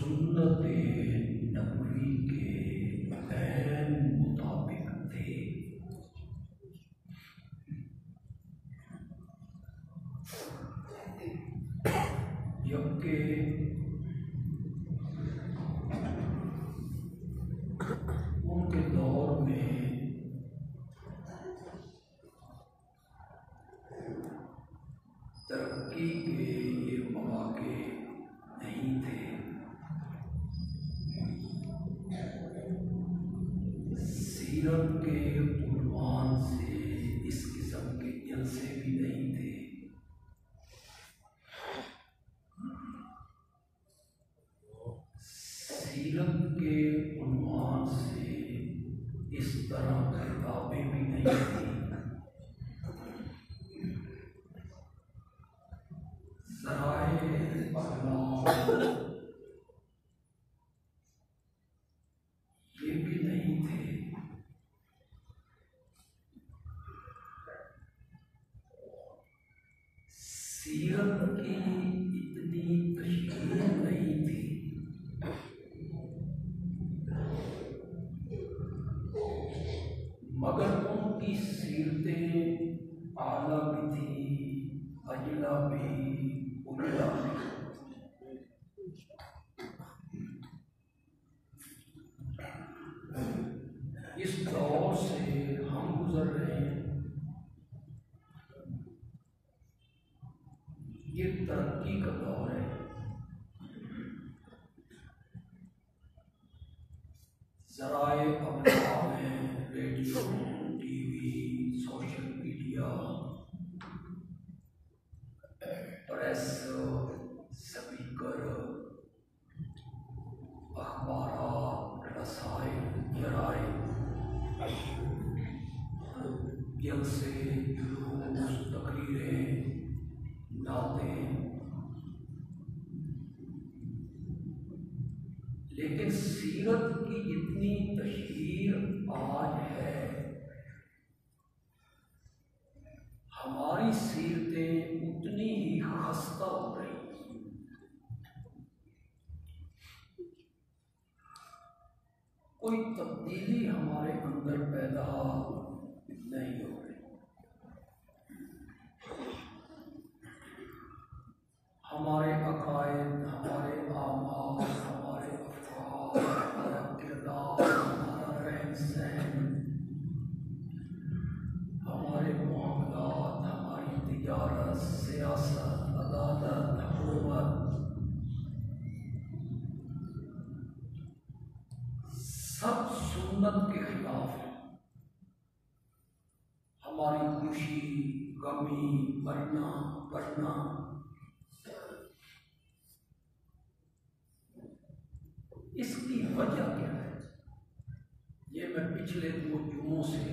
سنت نبوی کے عین مطابق تھے۔ جبکہ ان کے دور میں ترقی کے یہ مواقع نہیں تھے۔ سیرت کے عنوان سے اس قسم کے جلسے بھی نہیں تھے۔ سیرت کے عنوان سے اس طرح کتابیں بھی نہیں تھیں۔ ذرائع ابلاغ یہ بھی نہیں تھے۔ سیرت کی اتنی تشکیل نہیں تھی۔ مگر ان کی سیرتیں اعلیٰ بھی تھیں، اجلا بھی، اجلا بھی۔ اس دور سے ہم گزر رہے ہیں، یہ ترقی کا دور ہے۔ ذرائع ابلاغ ہیں، radio, T V, social media, press, speaker, اخبارات، رسائل، جرائد، جلسے، جلوس، تقریریں، نعتیں۔ لیکن سیرت کی جتنی تشہیر آج ہے، ہماری سیرتیں اتنی ہی خستہ ہو رہی ہیں۔ کوئی تبدیلی ہمارے اندر پیدا نہیں ہو رہی۔ ہمارے عقائد، ہمارے اعمال، ہمارے افعال، ہمارا کردار، ہمارا رہن سہن، ہمارے معاملات، ہماری تجارت، سیاست، عدالت، حکومت، سب سنت کے خلاف ہے۔ ہماری خوشی، غمی، مرنا، پڑھنا، اس کی وجہ کیا ہے؟ یہ میں پچھلے 2 جمعوں سے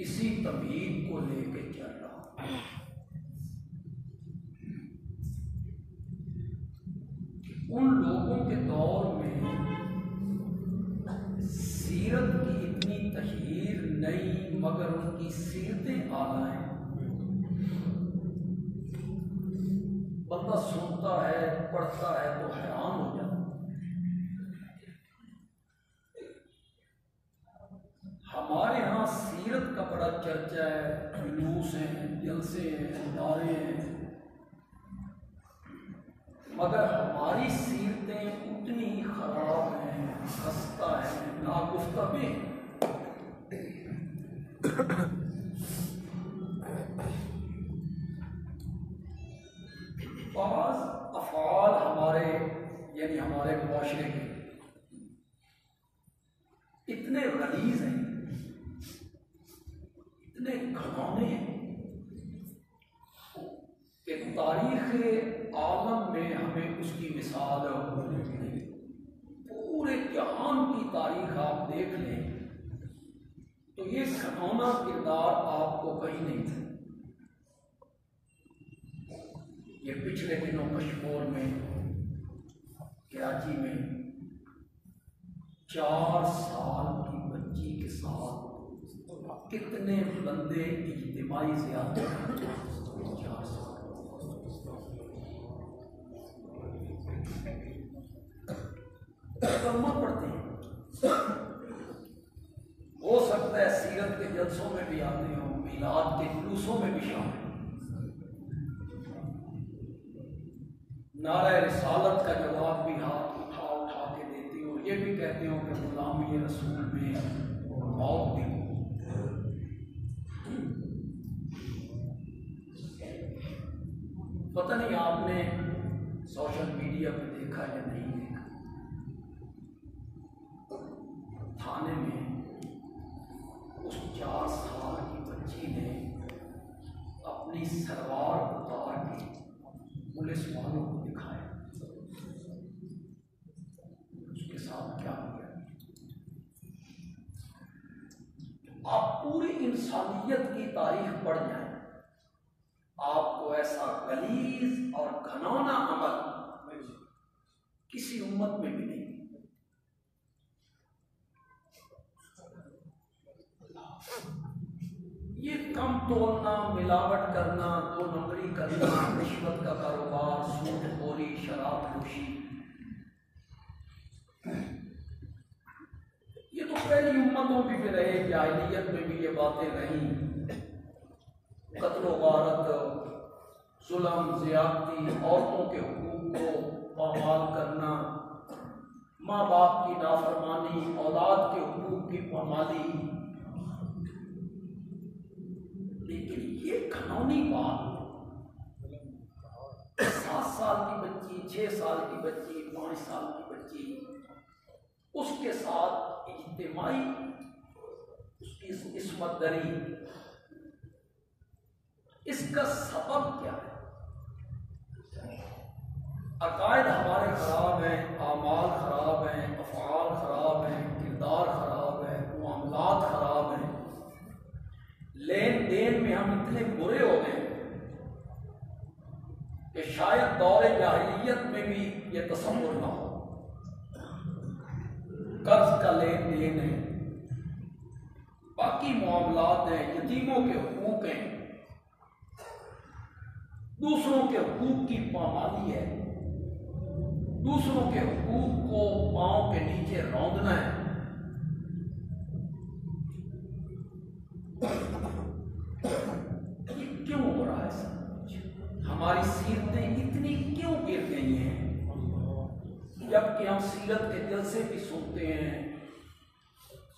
اسی تمہید کو لے کے چل رہا ہوں کہ ان لوگوں کے دور میں سیرت کی اتنی تشہیر نہیں، مگر ان کی سیرتیں اعلیٰ ہیں۔ بندہ سنتا ہے، پڑھتا ہے تو حیران ہو جاتا۔ ہمارے ہاں سیرت کا بڑا چرچا ہے، جلوس ہیں، جلسے ہیں، نعرے ہیں، مگر ہماری سیرتیں اتنی ہی خراب ہیں، خستہ ہیں، ناگفتہ بھی ہیں۔ بعض افعال ہمارے یعنی ہمارے معاشرے کے اتنے غلیظ ہیں، اتنے گھنونے ہیں کہ تاریخ عالم میں ہمیں اس کی مثال نہیں۔ پورے جہان کی تاریخ آپ دیکھ لیں تو یہ گھنونا کردار آپ کو کہیں نہیں تھا۔ یہ پچھلے دنوں کشمیر میں، کراچی میں 4 سال کی بچی کے ساتھ کتنے بندے اجتماعی زیادہ 4 سال۔ کلمہ پڑھتے ہیں، ہو سکتا ہے سیرت کے جلسوں میں بھی آتے ہوں، میلاد کے جلوسوں میں بھی شامل، نعرہ رسالت کا جواب بھی ہاتھ اٹھا اٹھا کے دیتے ہوں، یہ بھی کہتے ہوں کہ غلامی رسول میں موت بھی ہو۔ پتہ نہیں آپ نے سوشل میڈیا پہ دیکھا یا نہیں دیکھا، تھانے میں اس 4 سال کی بچی نے اپنی سلوار اتار کے پولیس والوں کو دکھایا، اس کے ساتھ کیا ہو گیا۔ آپ پوری انسانیت کی تاریخ پڑھ جائیں، آپ کو ایسا غلیظ اور گھناؤنا عمل کسی امت میں بھی نہیں۔ یہ کم تولنا، ملاوٹ کرنا، 2 نمبری کرنا، رشوت کا کاروبار، سود خوری، شراب نوشی، یہ تو پہلی امتوں میں بھی رہے، جاہلیت میں بھی یہ باتیں رہیں، قتل و غارت، ظلم، زیادتی، عورتوں کے حقوق کو پامال کرنا، ماں باپ کی نافرمانی، اولاد کے حقوق کی پامالی۔ لیکن یہ گھناؤنی بات 7 سال کی بچی، 6 سال کی بچی، 5 سال کی بچی، اس کے ساتھ اجتماعی اس کی عصمت دری، اس کا سبب کیا ہے؟ عقائد ہمارے خراب ہیں، اعمال خراب ہیں، افعال خراب ہیں، کردار خراب ہے، معاملات خراب ہیں، لین دین میں ہم اتنے برے ہو گئے کہ شاید دور جاہلیت میں بھی یہ تصور نہ ہو۔ قرض کا لین دین ہے، باقی معاملات ہیں، یتیموں کے حقوق ہیں، دوسروں کے حقوق کی پامالی ہے، دوسروں کے حقوق کو پاؤں کے نیچے روندنا ہے۔ یہ کیوں ہو رہا ہے سب؟ ہماری سیرتیں اتنی کیوں گر گئی ہیں؟ جبکہ ہم سیرت کے جلسے بھی سنتے ہیں،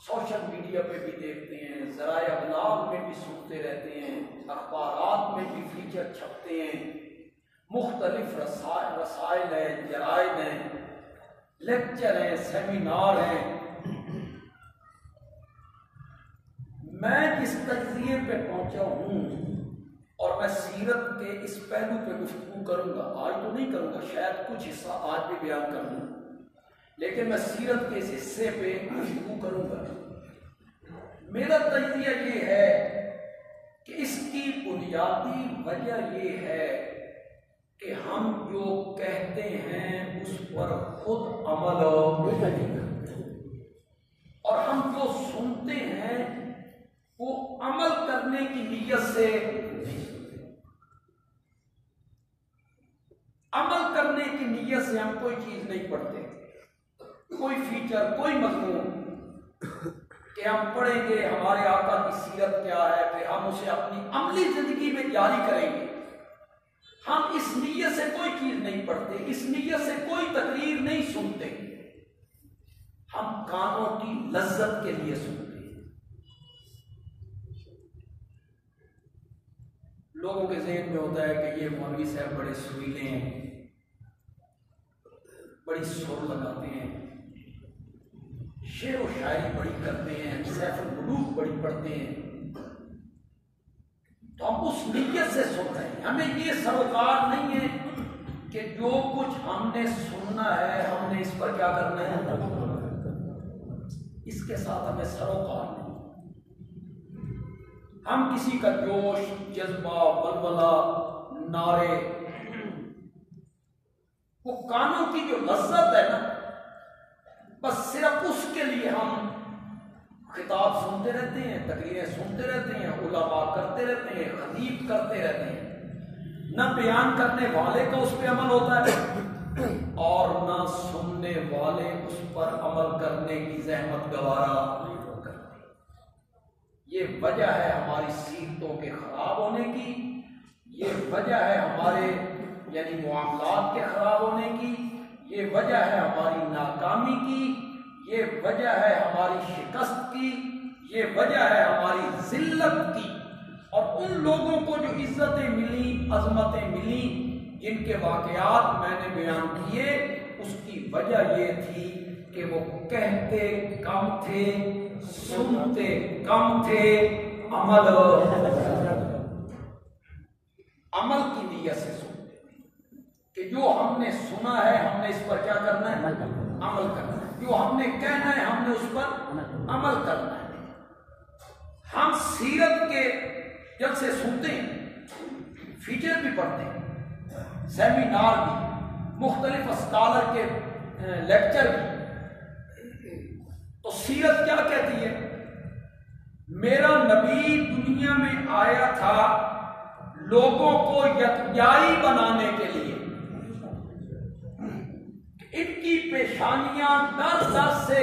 سوشل میڈیا پہ بھی دیکھتے ہیں، ذرائع ابلاغ میں بھی سنتے رہتے ہیں، اخبارات میں بھی فیچر چھپتے ہیں، مختلف رسائل ہیں، جرائد ہیں، لیکچر ہیں، سیمینار ہیں۔ میں جس تجزیے پہ پہنچا ہوں، اور میں سیرت کے اس پہلو پہ گفتگو کروں گا، آج تو نہیں کروں گا، شاید کچھ حصہ آج بھی بیان کر دوں، لیکن میں سیرت کے اس حصے پہ گفتگو کروں گا۔ میرا تجزیہ یہ ہے کہ اس کی بنیادی وجہ یہ ہے کہ ہم جو کہتے ہیں اس پر خود عمل نہیں کرتے، اور ہم جو سنتے ہیں وہ عمل کرنے کی نیت سے نہیں سنتے۔ عمل کرنے کی نیت سے ہم کوئی چیز نہیں پڑھتے، کوئی فیچر، کوئی مضمون کہ ہم پڑھیں گے ہمارے آقا کی سیرت کیا ہے، کہ ہم اسے اپنی عملی زندگی میں جاری کریں گے۔ ہم اس نیت سے کوئی چیز نہیں پڑھتے، اس نیت سے کوئی تقریر نہیں سنتے، ہم کانوں کی لذت کے لیے سنتے ہیں۔ لوگوں کے ذہن میں ہوتا ہے کہ یہ مولوی صاحب بڑے سریلے ہیں، بڑی سر لگاتے ہیں، شعر و شاعری بڑی کرتے ہیں، سیف الملوک بڑی پڑھتے ہیں، تو ہم اس نیت سے سن رہے ہیں۔ ہمیں یہ سروکار نہیں ہے کہ جو کچھ ہم نے سننا ہے ہم نے اس پر کیا کرنا ہے، اس کے ساتھ ہمیں سروکار نہیں۔ ہم کسی کا جوش، جذبہ، ولولہ، نعرے، وہ کانوں کی جو لذت ہے نا، بس صرف اس کے لیے ہم خطاب سنتے رہتے ہیں، تقریریں سنتے رہتے ہیں، علماء کرتے رہتے ہیں، خطیب کرتے رہتے ہیں، نہ بیان کرنے والے کا اس پہ عمل ہوتا ہے اور نہ سننے سننے والے اس پر عمل کرنے کی زحمت گوارا نہیں کرتے۔ یہ وجہ ہے ہماری سیرتوں کے خراب ہونے کی، یہ وجہ ہے ہمارے یعنی معاملات کے خراب ہونے کی، یہ وجہ ہے ہماری ناکامی کی، یہ وجہ ہے ہماری شکست کی، یہ وجہ ہے ہماری ذلت کی۔ اور ان لوگوں کو جو عزتیں ملی، عظمتیں ملی، جن کے واقعات میں نے بیان کیے، اس کی وجہ یہ تھی کہ وہ کہتے کم تھے، سنتے کم تھے، عمل کی نیت سے سنتے تھے کہ جو ہم نے سنا ہے ہم نے اس پر کیا کرنا ہے؟ عمل کرنا ہے۔ جو ہم نے کہنا ہے ہم نے اس پر عمل کرنا ہے۔ ہم سیرت کے جلسے سنتے ہیں، فیچر بھی پڑھتے ہیں، سیمینار بھی، مختلف اسکالر کے لیکچر بھی، تو سیرت کیا کہتی ہے؟ میرا نبی دنیا میں آیا تھا لوگوں کو یکجائی بنانے کے لیے، ان کی پیشانیاں 10 سے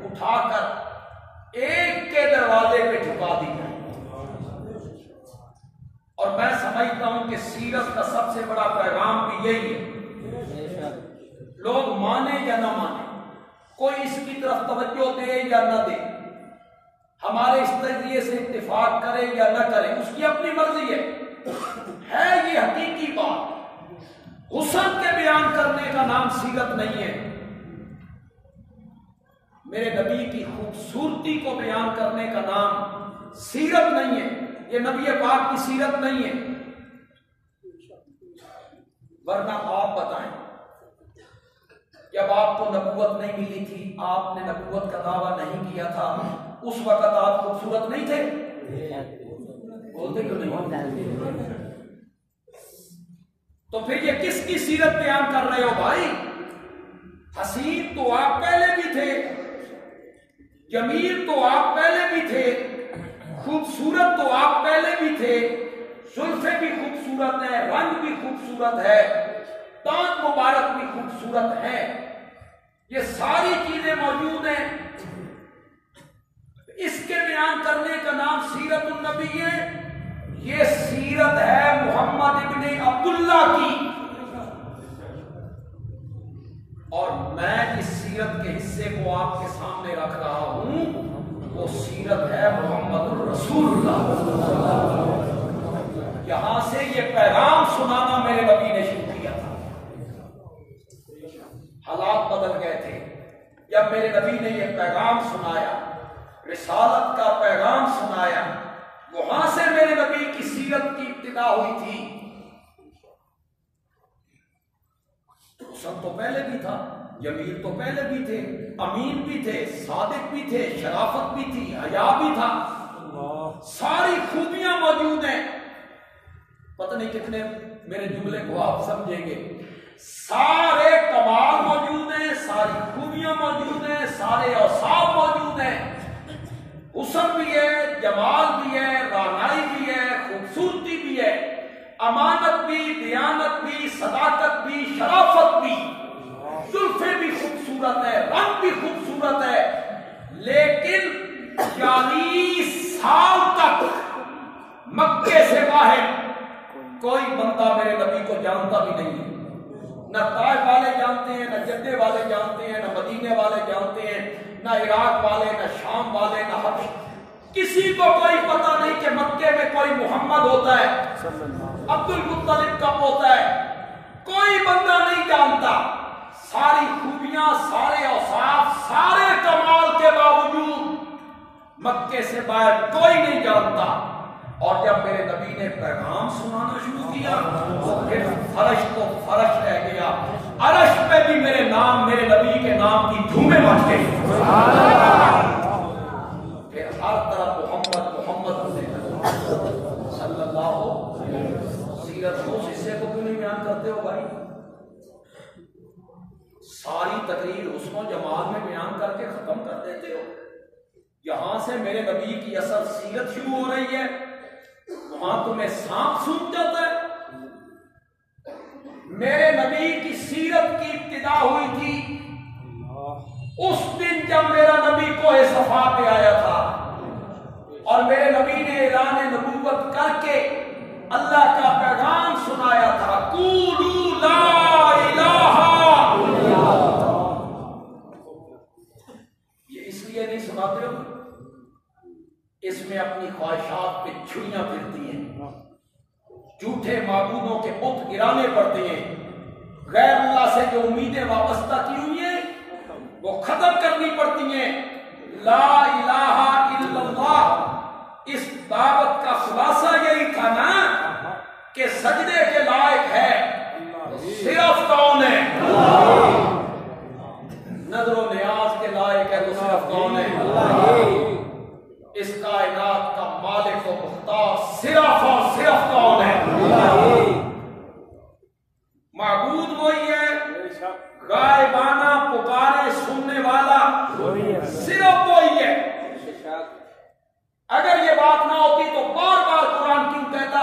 اٹھا کر ایک کے دروازے پہ جھکا دی جائیں۔ اور میں سمجھتا ہوں کہ سیرت کا سب سے بڑا پیغام بھی یہی ہے، لوگ مانے یا نہ مانے، کوئی اس کی طرف توجہ دے یا نہ دے، ہمارے اس طریقے سے اتفاق کرے یا نہ کرے، اس کی اپنی مرضی ہے یہ حقیقی بات۔ حسن کے بیان کرنے کا نام سیرت نہیں ہے، میرے نبی کی خوبصورتی کو بیان کرنے کا نام سیرت نہیں ہے، یہ نبی پاک کی سیرت نہیں ہے۔ ورنہ آپ بتائیں، جب آپ کو نبوت نہیں ملی تھی، آپ نے نبوت کا دعویٰ نہیں کیا تھا، اس وقت آپ خوبصورت نہیں تھے؟ بولتے کیوں نہیں؟ تو پھر یہ کس کی سیرت بیان کر رہے ہو بھائی؟ حسین تو آپ پہلے بھی تھے، جمیل تو آپ پہلے بھی تھے، خوبصورت تو آپ پہلے بھی تھے، زلفیں بھی خوبصورت ہیں، رنگ بھی خوبصورت ہے، دانت مبارک بھی خوبصورت ہے، یہ ساری چیزیں موجود ہیں۔ اس کے بیان کرنے کا نام سیرت النبی ہے؟ یہ سیرت ہے محمد ابن عبداللہ کی، اور میں جس سیرت کے حصے کو آپ کے سامنے رکھ رہا ہوں وہ سیرت ہے محمد الرسول اللہ۔ یہاں سے یہ پیغام سنانا میرے نبی نے شروع کیا تھا، حالات بدل گئے تھے جب میرے نبی نے یہ پیغام سنایا، رسالت کا پیغام سنایا، وہاں سے میرے نبی کی سیرت کی ابتدا ہوئی تھی۔ حسن تو پہلے بھی تھا، جمیل تو پہلے بھی تھے، امین بھی تھے، صادق بھی تھے، شرافت بھی تھی، حیا بھی تھا، ساری خوبیاں موجود ہیں۔ پتہ نہیں کتنے میرے جملے کو آپ سمجھیں گے، سارے کمال موجود ہیں، ساری خوبیاں موجود ہیں، سارے اوصاف موجود ہیں، حسن بھی ہے، جمال بھی ہے، رعنائی بھی ہے، خوبصورتی بھی ہے، امانت بھی، دیانت بھی، صداقت بھی، شرافت بھی، زلفیں بھی خوبصورت ہے، رنگ بھی خوبصورت ہے، لیکن 40 سال تک مکے سے باہر کوئی بندہ میرے نبی کو جانتا بھی نہیں ہے، نہ طائف والے جانتے ہیں، نہ جدے والے جانتے ہیں، نہ مدینے والے جانتے ہیں، نہ عراق والے، نہ شام والے، نہ حبش، کسی کو کوئی پتہ نہیں کہ مکے میں کوئی محمد ہوتا ہے، عبد المطلب کا پوتا ہے، کوئی بندہ نہیں جانتا۔ ساری خوبیاں، سارے اوصاف، سارے کمال کے باوجود مکے سے باہر کوئی نہیں جانتا۔ اور جب میرے نبی نے پیغام سنانا شروع کیا تو پھر فرش تو فرش رہ گیا، عرش پہ بھی میرے نبی کے نام کی دھومیں مچ گئی، پھر ہر طرف محمد صلی اللہ علیہ وسلم۔ سیرت کو اس حصے کو کیوں نہیں بیان کرتے ہو بھائی؟ ساری تقریر حسن و جمال میں بیان کر کے ختم کر دیتے ہو۔ یہاں سے میرے نبی کی اصل سیرت شروع ہو رہی ہے، وہاں تمہیں سانپ سونپ جاتا ہے۔ میرے نبی کی سیرت کی ابتدا ہوئی تھی اس دن جب میرا نبی کوہ صفا پہ آیا تھا اور میرے نبی نے اعلان نبوت کر کے اللہ کا پیغام سنایا تھا، قولوا لا الہ، یہ اس لیے نہیں سناتے ہو، اس میں اپنی خواہشات پہ چھریاں پھرتی ہیں، جھوٹے معبودوں کے بت گرانے پڑتے ہیں، غیر اللہ سے جو امیدیں وابستہ کی ہوئی ہیں وہ ختم کرنی پڑتی ہیں۔ لا الہ الا اللہ، اس دعوت کا خلاصہ یہی تھا نا کہ سجدے کے لائق ہے صرف کون ہے؟ نظر و نیاز کے لائق ہے تو صرف کون ہے؟ اس کائنات کا مالک و مختار صرف اور صرف کون ہے؟ معبود وہی ہے، غائبانہ پکارے سننے والا صرف وہی ہے۔ اگر یہ بات نہ ہوتی تو بار بار قرآن کیوں کہتا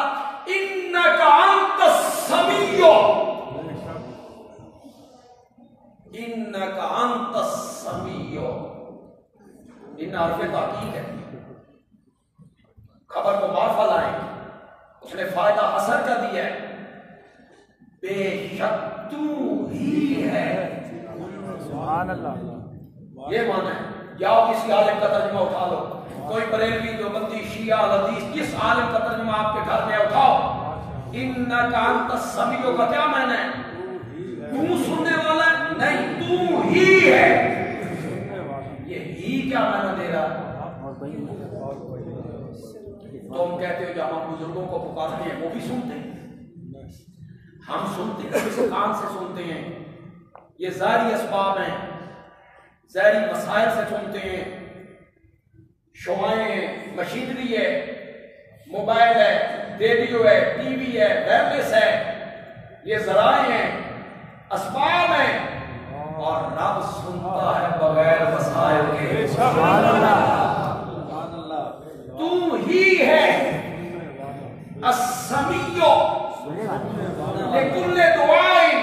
انک انت السمیع، انک انت السمیع، ان حرف تاکید ہے، خبر کو معرفہ لائیں، اس نے فائدہ حسر کا دیا ہے، بے شک تو ہی ہے، سبحان اللہ، یہ معنی ہے۔ جاؤ کسی عالم کا ترجمہ اٹھا لو، کوئی بریلوی دیوبندی شیعہ حدیث جس عالم کا ترجمہ آپ کے گھر میں اٹھاؤ، انک انت السمیع کا کیا معنی ہے؟ تو سننے والا ہے؟ نہیں، تو ہی ہے۔ یہ ہی کیا معنی دے رہا ہے؟ تم کہتے ہو جب ہم بزرگوں کو پکارتے ہیں وہ بھی سنتے ہیں، ہم سنتے ہیں، کس کان سے سنتے ہیں؟ یہ ظاہری اسباب ہیں، ظاہری مسائل سے سنتے ہیں، شعائیں ہیں، مشینری ہے، موبائل ہے، ریڈیو ہے، ٹی وی ہے، وائرلیس ہے، یہ ذرائع ہیں، اسباب ہیں، اور رب سنتا ہے بغیر وسائل کے۔ سبحان اللہ، تو ہی ہے السمیع لکل دعائیں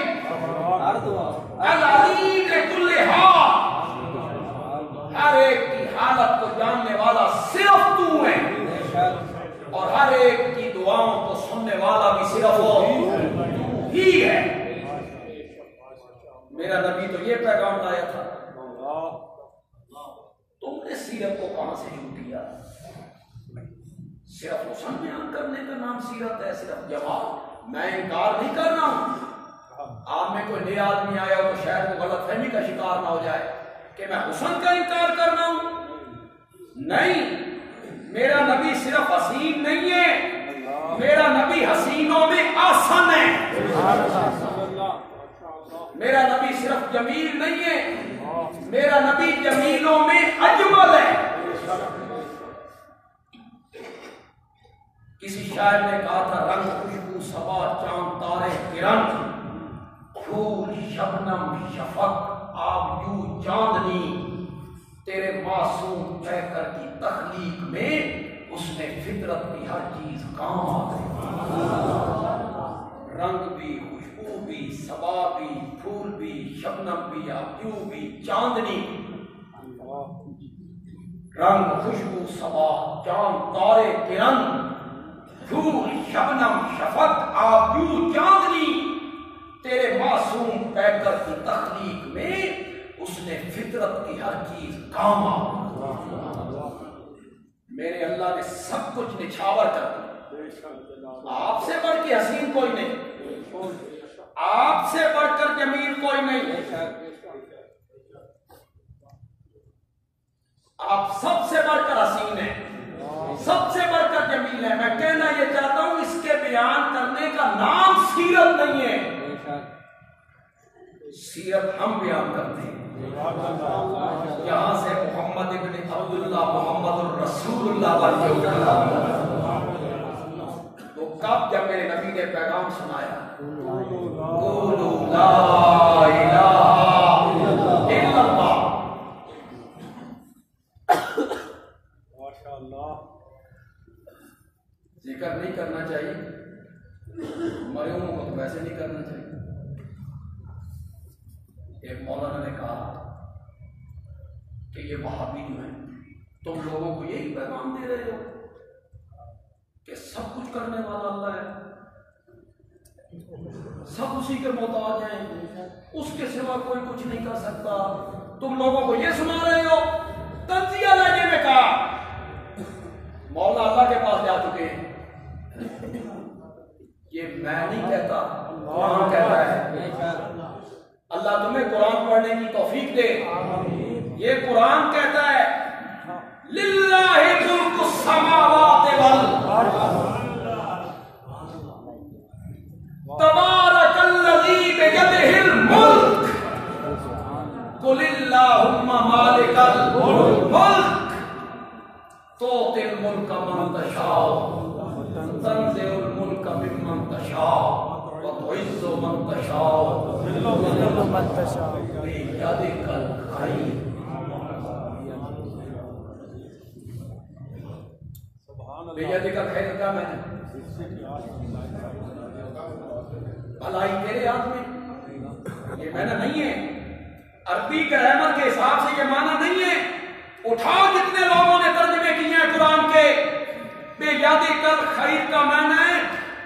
العلیم لکل حال، ہر ایک کی حالت کو جاننے والا صرف تو ہے، اور ہر ایک کی دعاؤں کو سننے والا بھی صرف تو ہی ہے۔ میرا نبی تو یہ پیغام لایا تھا، تم نے سیرت کو کہاں سے شروع کیا؟ صرف حسن بیان کرنے کا نام سیرت ہے، صرف جمال؟ میں انکار نہیں کر رہا ہوں، آپ میں کوئی نیا آدمی آیا ہو تو شاید وہ غلط فہمی کا شکار نہ ہو جائے کہ میں حسن کا انکار کر رہا ہوں۔ نہیں، میرا نبی صرف حسین نہیں ہے، میرا نبی حسینوں میں آسن ہے، میرا نبی صرف جمیل نہیں ہے، میرا نبی جمیلوں میں اجمل ہے۔ کسی شاعر نے کہا تھا رنگ خوشبو صبا چاند تارے کرن، پھول شبنم شفق آب یوں چاندنی، تیرے معصوم پیکر کی تخلیق میں اس نے فطرت کی ہر چیز کام آ گئی، رنگ بھی، خوشبو بھی، صبا بھی، پھول بھی، شبنم بھی، آبیو بھی، چاندنی، رنگ خوشبو صبا چاند تارے کرن، پھول شبنم شفق آبیو چاندنی، تیرے معصوم پیکر کی تخلیق میں اس نے فطرت کی ہر چیز کام آ گئی۔ میرے اللہ نے سب کچھ نچھاور کر دیا، آپ سے بڑھ کے حسین کوئی نہیں، آپ سے بڑھ کر جمیل کوئی نہیں، آپ سب سے بڑھ کر حسین ہیں، سب سے بڑھ کر جمیل ہے۔ میں کہنا یہ چاہتا ہوں اس کے بیان کرنے کا نام سیرت نہیں ہے، سیرت ہم بیان کرتے ہیں۔ یہاں سے محمد ابن عبداللہ محمد الرسول اللہ بن گیا، تو کب؟ جب میرے نبی نے پیغام سنایا، قولوا لا الہ الا اللہ۔ ذکر نہیں کرنا چاہیے، مرے ہوں کو تو ویسے نہیں کرنا چاہیے۔ ایک مولانا نے کہا یہ وہابی جو ہیں تم لوگوں کو یہی پیغام دے رہے ہو کہ سب کچھ کرنے والا اللہ ہے، سب اسی کے محتاج ہیں، اس کے سوا کوئی کچھ نہیں کر سکتا. تم لوگوں کو یہ سنا رہے ہو. تنزیہ لہجے میں کہا، مولا اللہ کے پاس جا چکے ہیں. یہ میں نہیں کہتا، قرآن کہتا ہے. اللہ تمہیں قرآن پڑھنے کی توفیق دے. یہ قرآن کہتا ہے للہ ملک السماوات والارض تبارک الذی بیدہ الملک قل اللہم مالک الملک تؤتی الملک من تشاء تنزع الملک ممن تشاء وتعز من تشاء بیدک الخیر. بیدک الخیر کا میں نے بھلائی تیرے ہاتھ میں. یہ میں نے نہیں ہے، عربی گرامر کے حساب سے یہ معنی نہیں ہے. اٹھاؤ جتنے لوگوں نے ترجمے کیے ہیں قرآن کے، بیدک الخیر کا معنی ہے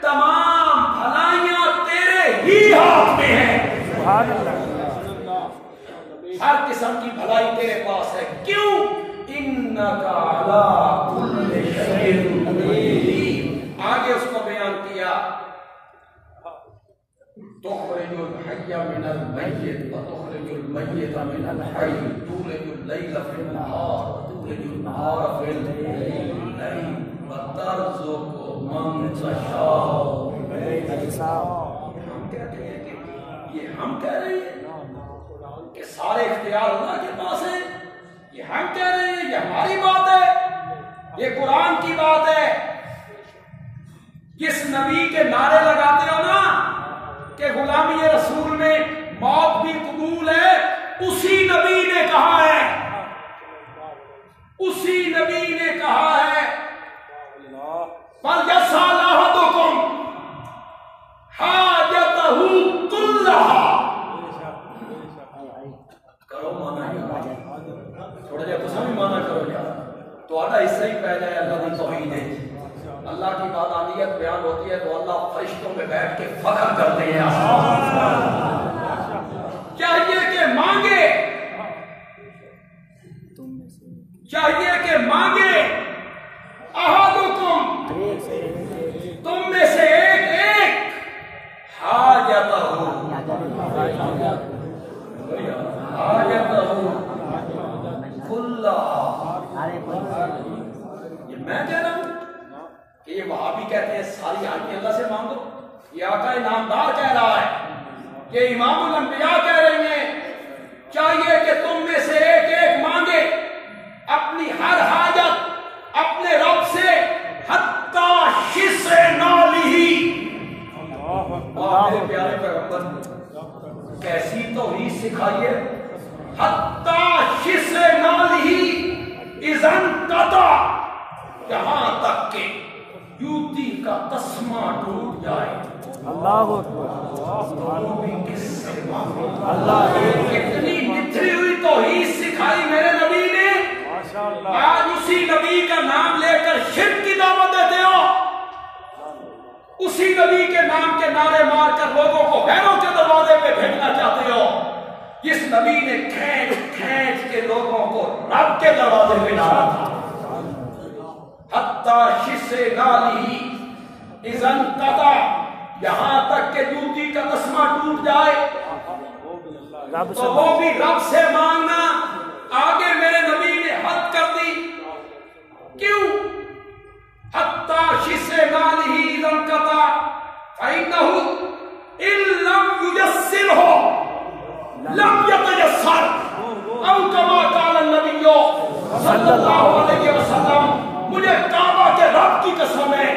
تمام بھلائیاں تیرے ہی ہاتھ میں ہیں. ہر قسم کی بھلائی تیرے پاس ہے. کیوں؟ انک علی کل شیء قدیر. آگے اس کو بیان کیا تخرج الحی من المیت وتخرج المیت من الحی تولج اللیل فی النہار وتولج النہار فی اللیل وترزق من تشاء. ہم کہتے ہیں کہ یہ ہم کہہ رہے ہیں کہ سارے اختیار اللہ کے پاس ہیں. یہ ہم کہہ رہے ہیں، یہ ہماری بات ہے، یہ قرآن کی بات ہے. کس نبی کے نعرے لگاتے ہو نا کہ غلامی رسول میں موت بھی قبول ہے، اسی نبی نے کہا ہے، اسی نبی نے کہا ہے فَلْيَسْأَلْ أَحَدُكُمْ حَاجَتَهُ كُلَّهَا. کرو مانا ہی تھوڑا جا قسم ہی مانا کرو یار، تو آدھا حصہ ہی پہ جائے اللہ کی توحید ہے. اللہ کی وحدانیت بیان ہوتی ہے تو اللہ فرشتوں میں بیٹھ کے فخر کرتے ہیں. چاہیے کہ مانگے، چاہیے کہ مانگے احدکم تم میں سے ایک ایک حاجتہ کھلا. یہ میں کہہ رہا ہوں کہ یہ وہابی کہتے ہیں ساری حاجتیں اللہ سے مانگو. یہ آقا نامدار کہہ رہا ہے، یہ امام الانبیاء کہہ رہے ہیں چاہیے کہ تم میں سے ایک ایک مانگے اپنی ہر حاجت اپنے رب سے حتی شسع نالہ. میرے پیارے پیغمبر کیسی توحید سکھائیے. حتی شسع نالہ اذا انقطع، یہاں تک کہ جوتی کا تسمہ ٹوٹ جائے. اللہ اتنی نتھری ہوئی توحید سکھائی میرے نبی نے. آج اسی نبی کا نام لے کر شرک کی دعوت دیتے ہو، اسی نبی کے نام کے نعرے مار کر لوگوں کو غیروں کے دروازے پہ بھیجنا چاہتے ہو. جس نبی نے کھینچ کھینچ کے لوگوں کو رب کے دروازے پہ ڈالا تھا. حتی شسع نالہ اذا انقطع، یہاں تک کہ جوتی کا تسمہ ٹوٹ جائے تو وہ بھی رب سے مانگنا. آگے میرے نبی نے حد کر دی. کیوں؟ حتی شسع نالہ اذا انقطع فإنہ ان لم یجسرہ لم یتجسر او کما قال النبی صلی اللہ علیہ وسلم. مجھے کعبہ کے رب کی قسم ہے،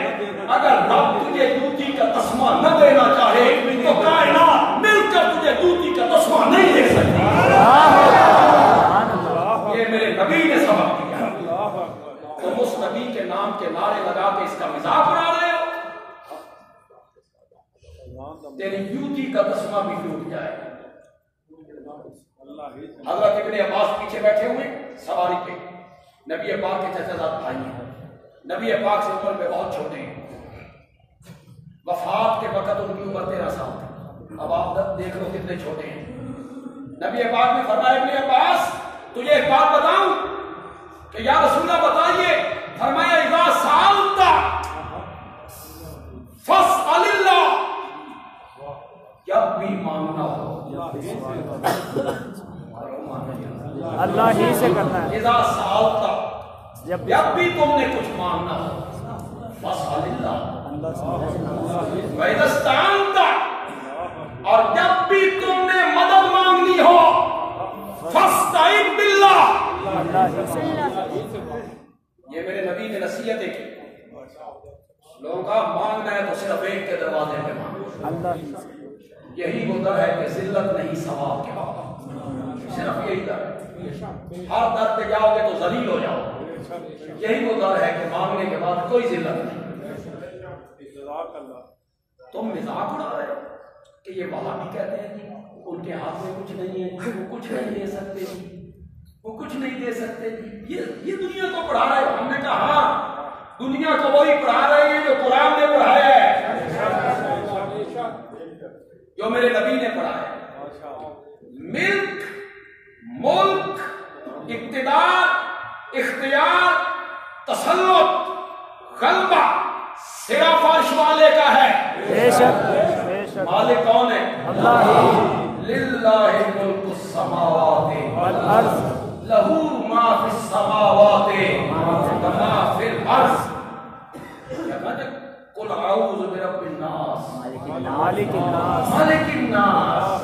اگر رب تجھے جوتی کا تسمہ نہ دینا چاہے تو کائنات مل کر تجھے جوتی کا تسمہ نہیں دے سکتی. یہ میرے نبی نے سبق دیا. تم اس نبی کے نام کے نعرے لگا کے اس کا مذاق اڑا رہے ہو. تیری جوتی کا تسمہ بھی ٹوٹ جائے حضرت ابن عباس پیچھے بیٹھے ہوئے سواری پہ، نبی پاک کے چچا زاد بھائی ہیں، نبی پاک سے عمر میں بہت چھوٹے ہیں، وفات کے وقت ان کی عمر 13 سال تھی۔ اب آپ دیکھ لو کتنے چھوٹے ہیں۔ نبی پاک نے فرمایا ابن عباس تجھے ایک بات بتاؤں کہ یا رسول اللہ بتائیے؟ فرمایا اذا سألت فاسأل اللہ، جب بھی مانگنا ہو اللہ ہی سے کرنا ہے۔ اذا سألت، جب بھی تم نے کچھ مانگنا ہو فاسأل اللہ، وَإِذَا اسْتَعَنْتَ، اور جب بھی تم نے مدد مانگنی ہو فَاسْتَعِنْ بِاللَّهِ، یہ میرے نبی نے نصیحتیں کی لوگوں کا مانگنا ہے تو صرف ایک کے دروازے پہ مانگو، یہی وہ در ہے کہ ذلت نہیں ثواب کے بعد، صرف یہی در ہے، ہر در پہ جاؤ گے تو ذلیل ہو جاؤ، یہی وہ در ہے کہ مانگنے کے بعد کوئی ذلت نہیں۔ تم مذاق اڑا رہے ہو کہ یہ وہاں بھی کہتے ہیں کہ ان کے ہاتھ میں کچھ نہیں ہے، وہ کچھ نہیں دے سکتے جی، وہ کچھ نہیں دے سکتے جی، یہ دنیا کو پڑھا رہے ہو۔ ہم نے کہا ہاں دنیا کو وہی پڑھا رہے ہیں جو قرآن نے پڑھایا ہے، جو میرے نبی نے پڑھایا ہے۔ ملک، ملک، اقتدار، اختیار، تسلط، غلبہ صرف عرش والے کا ہے۔ بے شک مالک کون ہے؟ اللہ للہ ملک السماوات والارض لہ ما فی السماوات وما فی الارض۔ قل اعوذ برب الناس مالک الناس مالک الناس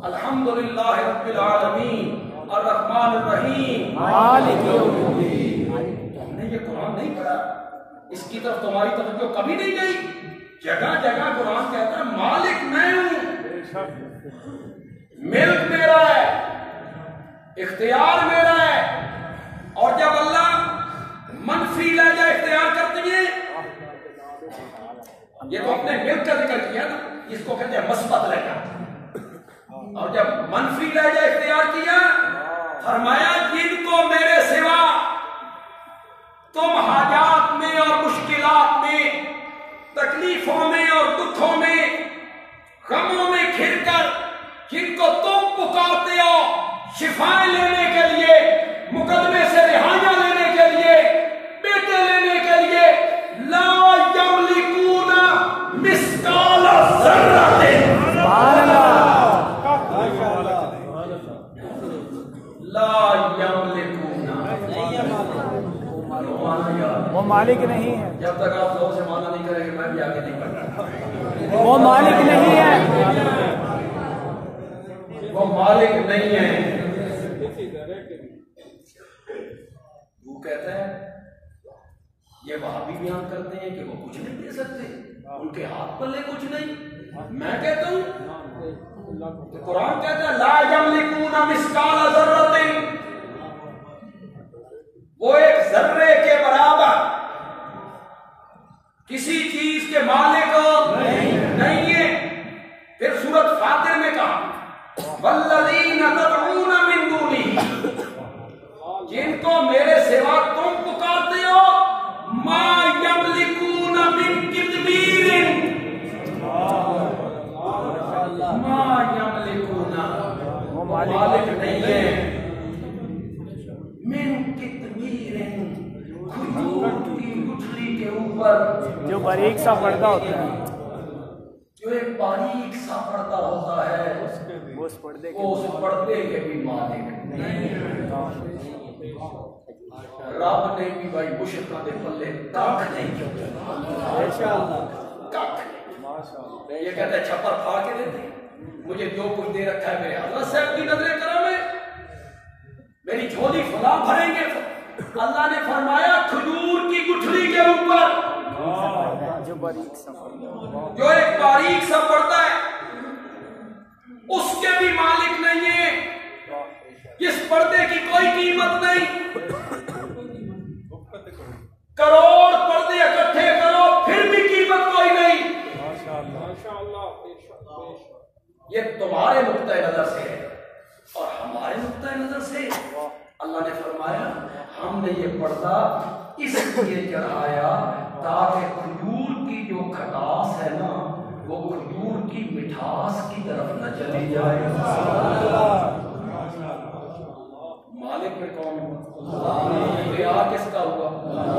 الحمدللہ رب العالمین الرحمن الرحیم مالک یوم الدین۔ ہم نے یہ قرآن نہیں پڑھا، اس کی طرف تمہاری توجہ کبھی نہیں گئی؟ جگہ جگہ قرآن کہتا ہے مالک میں ہوں، ملک میرا ہے، اختیار میرا ہے۔ اور جب اللہ منفی لہجہ اختیار کرتی ہے، یہ تو اپنے ملک کا ذکر کیا نا، اس کو کہتے ہیں مثبت لہجہ، اور جب منفی لہجہ اختیار کیا فرمایا جن کو میرے سوا تم حاجات میں اور مشکلات میں، تکلیفوں میں اور دکھوں میں، غموں میں گھر کر جن کو تم پکارتے ہو شفائیں لینے کے لیے، مقدمے سے رہائیاں لینے کے لیے، بیٹے لینے کے لیے، لا یملکون مثقال ذرۃ، لا یملکون، وہ مالک نہیں ہے، جب تک آپ لوگوں سے مانا نہیں کریں گے میں بھی آگے نہیں بڑھتا۔ وہ مالک نہیں ہے، وہ مالک نہیں ہے۔ وہ کہتا ہے یہ وہابی بیان کرتے ہیں کہ وہ کچھ نہیں دے سکتے، ان کے ہاتھ پلے کچھ نہیں۔ میں کہتا ہوں کہ قرآن کہتا ہے لا یملکون مثقال ذرۃ، وہ ایک ذرے کے برابر کسی چیز کے مالک نہیں ہے۔ پھر سورۃ فاطر میں کہا والذین تدعون من دونہ، جن کو میرے سوا تم پکارتے ہو ما یملکون من قطمیر، ما یملکون، وہ مالک نہیں ہے، من قطمیر، کھجور کی گٹھلی کے اوپر جو باریک سا پردہ ہوتا ہے، جو ایک باریک سا پردہ ہوتا ہے، وہ اس پردے وہ اس پردے کے بھی مالک نہیں ہے۔ رب نے بھی بھائی مشرکاں دے پلے کھ نہیں کیوں، کھ نہیں۔ یہ کہتا ہے چھپر پھاڑ کے دیتے ہیں، مجھے جو کچھ دے رکھا ہے میرے حضرت صاحب کی نظر کرم ہے، میری جھولی فلاں بھریں گے۔ اللہ نے فرمایا کھجور کی گٹھلی کے اوپر جو باریک سا جو ایک باریک سا پڑتا ہے اس کے بھی مالک نہیں ہے، اس پردے کی کوئی قیمت نہیں۔ کروڑ پردے اکٹھے کرو پھر بھی قیمت کوئی نہیں۔ یہ تمہارے نقطۂ نظر سے ہے اور ہمارے نقطۂ نظر سے اللہ نے فرمایا ہم نے یہ پردہ اس لیے چڑھایا تاکہ کھجور کی جو کھٹاس ہے نا وہ کھجور کی مٹھاس کی طرف نہ چلی جائے. مالک میں کون ہوا؟ کس کا ہوا؟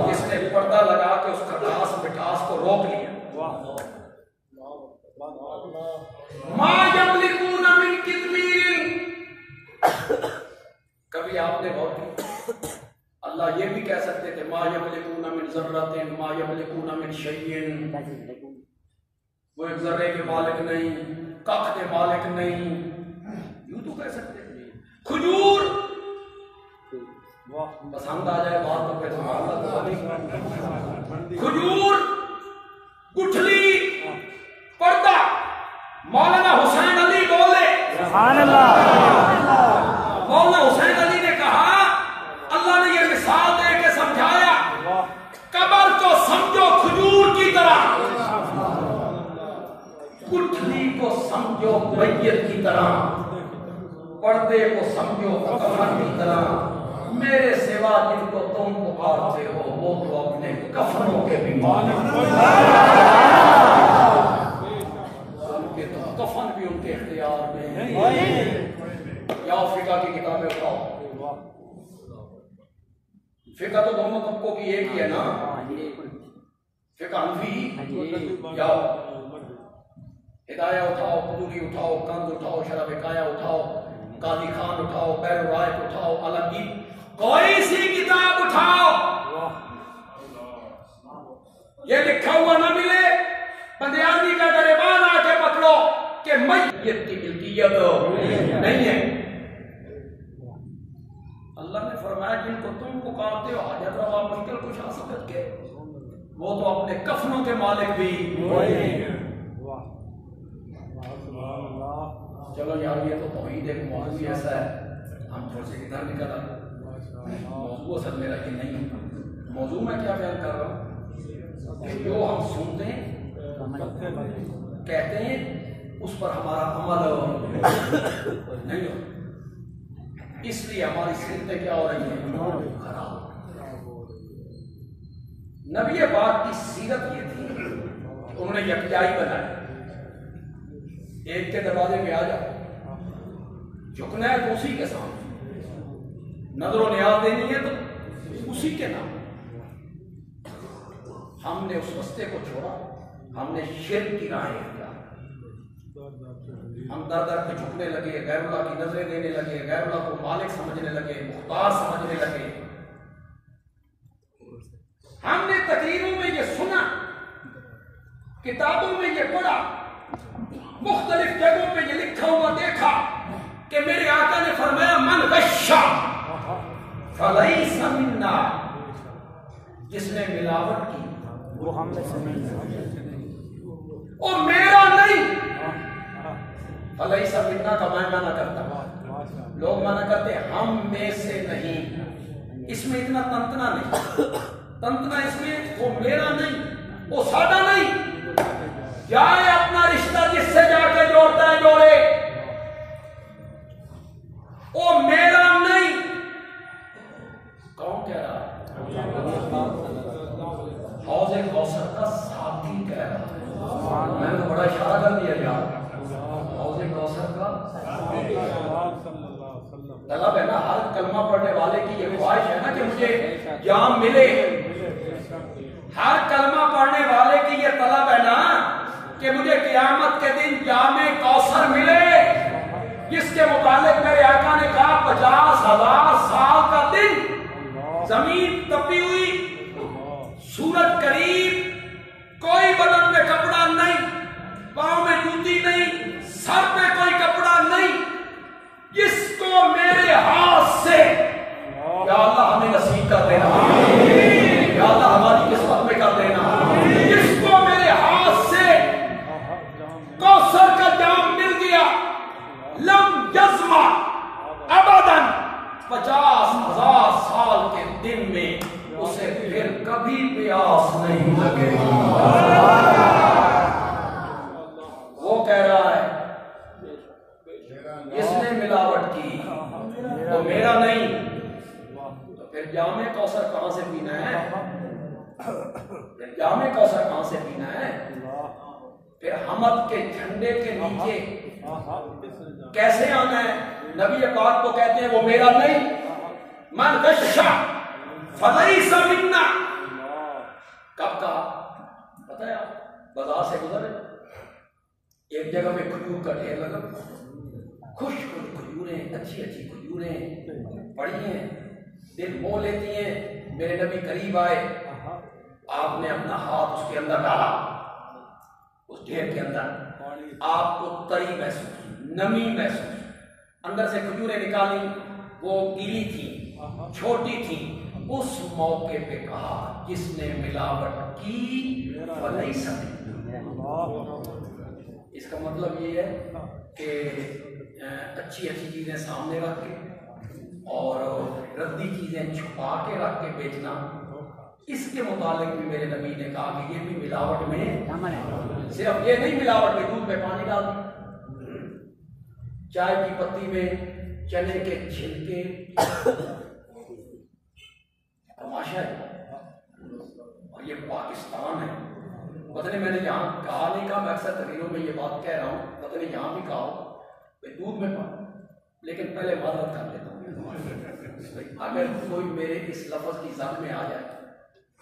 جس نے پردہ لگا کے اس کھٹاس مٹھاس کو روک لیا. ما یملکون من قطمیر. کبھی آپ نے غور کی اللہ یہ بھی کہہ سکتے تھے ما یملکون من ذرۃ ما یملکون من شیء. وہ ایک ذرے کے مالک نہیں، کخ کے مالک نہیں، یوں تو کہہ سکتے. کھجور پسند آ جائے بات تو پھر کھجور، گٹھلی، پردہ. مولانا حسین علی بولے سبحان اللہ. مولانا حسین علی نے کہا اللہ نے یہ مثال دے کے سمجھایا قبر کو سمجھو کھجور کی طرح، گٹھلی کو سمجھو میت کی طرح، پردے کو سمجھو کفن کی طرح. میرے سوا جن کو تم پکارتے ہو وہ تو اپنے کفنوں کے بھی مالک ہیں. کفن بھی ان کے اختیار میں ہے. یا فقہ کی کتابیں اٹھاؤ. فقہ تو دونوں طبقوں کی ایک ہی ہے نا. فقہ حنفی یا ہدایہ اٹھاؤ، قدوری اٹھاؤ، کنز اٹھاؤ، شرح وقایہ اٹھاؤ، قاضی خان اٹھاؤ، بیر الرائق اٹھاؤ، عالمگیر، کوئی سی کتاب اٹھاؤ یہ لکھا ہوا نہ ملے بندیانی کا گریبان آ کے پکڑو کہ میت کی ملکیت نہیں ہے. اللہ نے فرمایا جن کو تم پکارتے ہو حاجت روا مشکل کشا سمجھ کے وہ تو اپنے کفنوں کے مالک بھی. چلو یار یہ تو توحید ایک موضوع ایسا ہے ہم تھوڑے سے ادھر نکل آئے. موضوع اصل میرا یہ نہیں ہے. موضوع میں کیا بیان کر رہا ہوں کہ جو ہم سنتے ہیں کہتے ہیں اس پر ہمارا عمل نہیں ہو، اس لیے ہماری صحتیں کیا ہو رہی ہیں خراب. نبی پاک کی سیرت یہ تھی انہوں نے یکجائی بنائی. ایک کے دروازے پہ آ جاؤ، جھکنا ہے تو اسی کے سامنے، نظر و نیاز دینی ہے تو اسی کے نام. ہم نے اس رستے کو چھوڑا، ہم نے شرک کی راہیں اختیار. ہم در در پہ جھکنے لگے، غیر اللہ کی نظریں دینے لگے، غیر اللہ کو مالک سمجھنے لگے، مختار سمجھنے لگے. ہم نے تقریروں میں یہ سنا، کتابوں میں یہ پڑھا، مختلف جگہوں پہ یہ لکھا ہوا دیکھا کہ میرے آقا نے فرمایا من غشا فلیس منا. جس نے ملاوٹ کی وہ ہم میں سے نہیں، وہ میرا نہیں. فلیس منا کا میں منع کرتا ہوں. لوگ منع کرتے ہم میں سے نہیں. اس میں اتنا تنتنا نہیں، تنتنا اس میں وہ میرا نہیں، وہ سادہ نہیں. جائے اپنا رشتہ جس سے جا کے جوڑتا ہے جوڑے، وہ میرا نہیں. کون کہہ رہا ہے؟ حوض کوثر کا ساتھی کہہ رہا ہے. میں نے بڑا اشارہ کر دیا یار. حوض کوثر کا طلب ہے نا. ہر کلمہ پڑھنے والے کی یہ خواہش ہے نا کہ مجھے جام ملے. ہر کلمہ پڑھنے والے کی یہ طلب ہے نا کہ مجھے قیامت کے دن جام کوثر ملے، جس کے متعلق میرے آقا نے کہا 50,000 سال کا دن، زمین تپی ہوئی، سورج قریب، کوئی بدن میں کپڑا نہیں، پاؤں میں جوتی نہیں، سر پہ کوئی کپڑا نہیں. جس کو میرے ہاتھ سے یا اللہ ہمیں نصیب کر دینا، یا اللہ ہماری قسمت میں کر دینا. جس کو میرے ہاتھ سے کوثر کا جام مل گیا، لم یزما ابداً، 50,000 سال کے دن میں اسے پھر کبھی پیاس نہیں لگے گی. وہ کہہ رہا ہے جس نے ملاوٹ کی وہ میرا نہیں، تو پھر جام کوثر کہاں سے پینا ہے؟ پھر جام کوثر کہاں سے پینا ہے؟ پھر حمد کے جھنڈے کے نیچے کیسے آنا ہے؟ نبی پاک کو کہتے ہیں وہ میرا نہیں، من غشا فلیس منا۔ کب کہا پتہ ہے آپ؟ بازار سے گزرے، ایک جگہ پہ کھجور کا ڈھیر لگا، خشک کھجوریں، اچھی اچھی کھجوریں پڑی ہیں، دل مو لیتی ہیں۔ میرے نبی قریب آئے، آپ نے اپنا ہاتھ اس کے اندر ڈالا، اس ڈھیر کے اندر، آپ کو تری محسوس، نمی محسوس، اندر سے کھجوریں نکالی، وہ گیلی تھی، چھوٹی تھی۔ اس موقع پہ کہا جس نے ملاوٹ کی فلیس منا۔ اس کا مطلب یہ ہے کہ اچھی اچھی چیزیں سامنے رکھ کے اور ردی چیزیں چھپا کے رکھ کے بیچنا، اس کے متعلق بھی میرے نبی نے کہا کہ یہ بھی ملاوٹ میں، صرف یہ نہیں ملاوٹ میں دودھ میں پانی ڈال دیں، چائے کی پتی میں چنے کے چھلکے، تماشا ہے۔ اور یہ پاکستان ہے، پتہ نہیں میں نے یہاں کہا نہیں کہا، میں اکثر تقریروں میں یہ بات کہہ رہا ہوں، پتہ نہیں یہاں بھی کہا ہو کہ دودھ میں پانی، لیکن پہلے معذرت کر لیتا ہوں، اگر کوئی میرے اس لفظ کی زد میں آ جائے،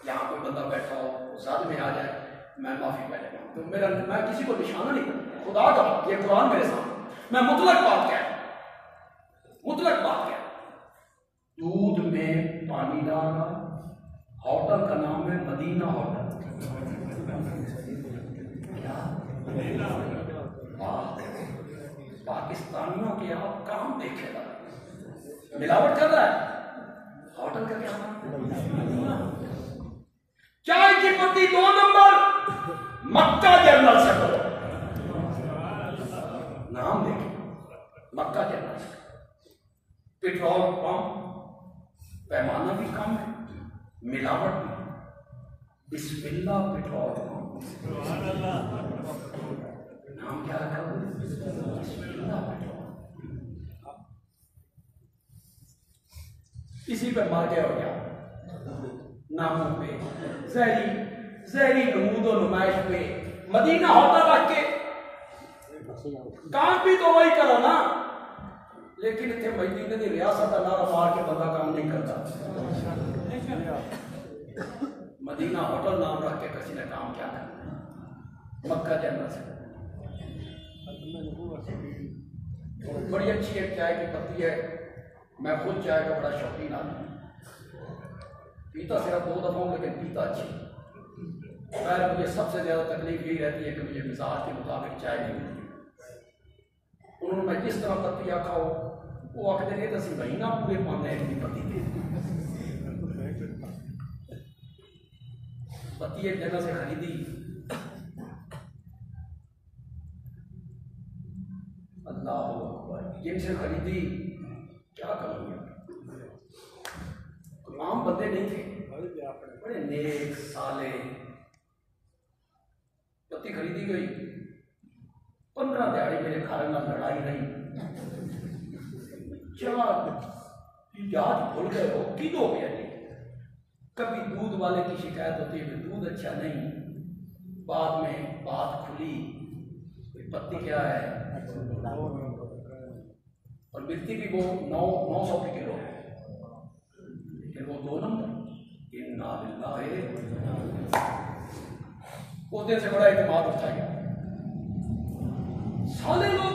یہاں کوئی بندہ بیٹھا ہو زد میں آ جائے، میں معافی پہلے تو میں کسی کو نشانہ نہیں کرتا، خدا کا یہ قرآن میرے سامنے، میں مطلق بات کہہ رہا ہوں، مطلق بات کہہ رہا ہوں۔ دودھ میں پانی ڈالنا، ہوٹل کا نام ہے مدینہ ہوٹل، پاکستانیوں کے آپ کام دیکھے گا، ملاوٹ کر رہا ہے، ہوٹل کا کیا نام؟ چائے کی پتی 2 نمبر مکہ جنرل سے کرو، نام دیکھیں مکہ جنرل سے۔ پیٹرول پمپ پیمانہ بھی کم ہے، ملاوٹ بھی، بسم اللہ پیٹرول پمپ، نام کیا رکھا ہوا؟ بسم اللہ پیٹرول۔ اسی پہ مر گیا ہو گیا، ناموں پہ زہری نمود و نمائش پہ مدینہ ہوٹل رکھ کے کام بھی تو وہی کرو نا، لیکن اتنے مدینہ کی ریاست کا نعرہ مار کے بندہ کام نہیں کرتا۔ مدینہ ہوٹل نام رکھ کے کسی نے کام کیا کرنا، مکہ جنرل سے۔ بڑی اچھی ایک چائے کی پتی ہے، میں خود چائے کا بڑا شوقین آدمی ہوں، پیتا صرف 2 دفعہ ہوں لیکن پیتا اچھی۔ خیر مجھے سب سے زیادہ تکلیف یہی رہتی ہے کہ مجھے مزاج کے مطابق چائے نہیں ملتی۔ انہوں نے میں جس طرح پتی آکھا ہو وہ آکھتے نہیں تو مہینہ پورے پانے ہیں پتی کے، پتی ایک جگہ سے خریدی، اللہ اکبر، جن سے خریدی کیا کروں گا، عام بندے نہیں تھے، بڑے نیک سالے، پتی خریدی گئی، 15 دہاڑی میرے گھر میں لڑائی رہی، یاد بھول گئے ہو کی ہو گیا جی، کبھی دودھ والے کی شکایت ہوتی ہے کہ دودھ اچھا نہیں، بعد میں بات کھلی پتی کیا ہے، اور ملتی بھی وہ 900 کی کلو ہے، لیکن وہ 2 نمبر، انا للہ، اس دن سے بڑا اعتماد اٹھا گیا۔ سالے لوگ،